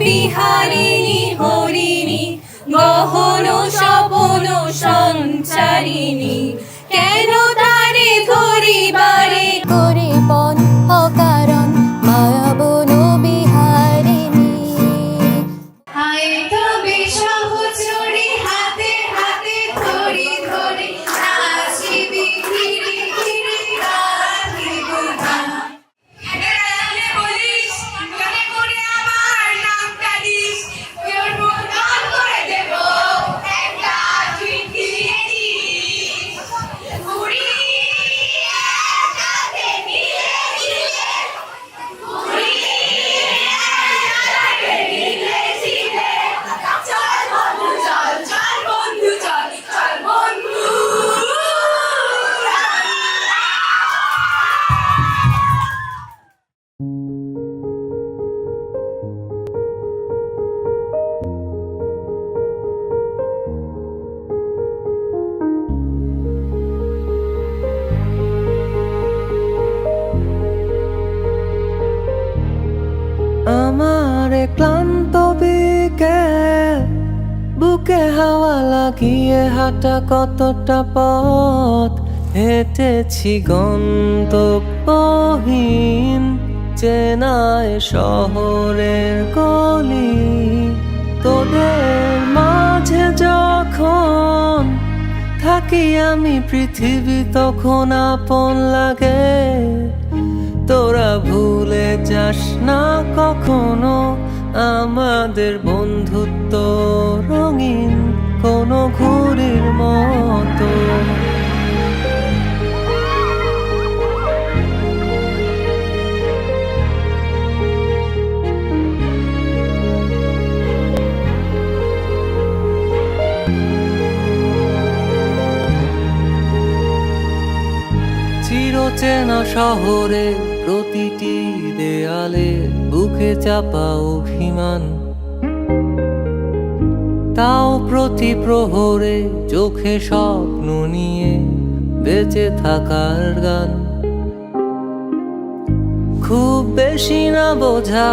বিহারিণী হরিণী গহন স্বপন সঞ্চারিণী কেন তারে ধরিবারে করে পণ অকারণ মায়াবন বিহারিণী। হায় তবে সহচরী হাতে হাতে ধরি ধরি নাচিবি ঘিরি ঘিরি রাখিব গান। একালে বলিস মনে করে আমার নামটা দিস কেউ গান করে দেব একটা চিঠি দিস ঘুরি একাকে নিয়ে ছিলে ঘুরি একাকে নিয়ে ছিলে চল বন্ধু চল চল বন্ধু চল চল বন্ধু আমার ক্লান্ত বিকেল বুকে হাওয়া লাগিয়ে হাঁটা কতটা পথ হেঁটেছি গন্তব্যহীন চেনায় শহরের গলি তোদের মাঝে যখন থাকি আমি পৃথিবী তখন আপন লাগে তোরা ভুলে যাস না কখনো আমাদের বন্ধুত্ব রঙিন কোনো ঘুড়ির মতো চিরচেনা শহরে প্রতিটি দেয়ালে বুকে চাপা অভিমান তাও প্রতি প্রহরে চোখে স্বপ্ন নিয়ে বেঁচে থাকার গান খুব বেশি না বোঝা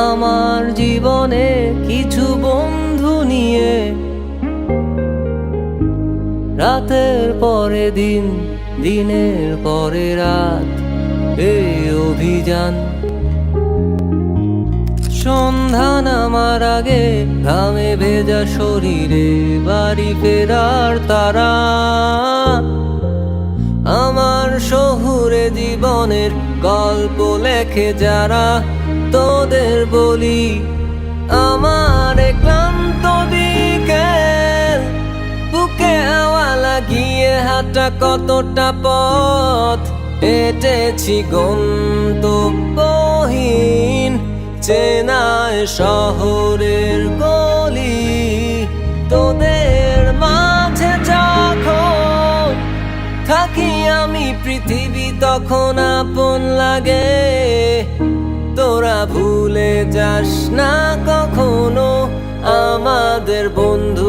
আমার জীবনে কিছু বন্ধু নিয়ে রাতের পরে দিন দিনের পরে রাত এই অভিযান সন্ধ্যা নামার আগে ঘামে ভেজা শরীরে বাড়ি ফেরার তারা আমার শহুরে জীবনের গল্প লেখে যারা তোদের বলি আমার ক্লান্ত বিকেল বুকে হাওয়া লাগিয়ে হাঁটা কতটা পথ হেঁটেছি গন্তব্যহীন চেনায় শহরের গলি তোদের মাঝে যখন থাকি আমি পৃথিবী তখন আপন লাগে তোরা ভুলে যাস না কখনো আমাদের বন্ধু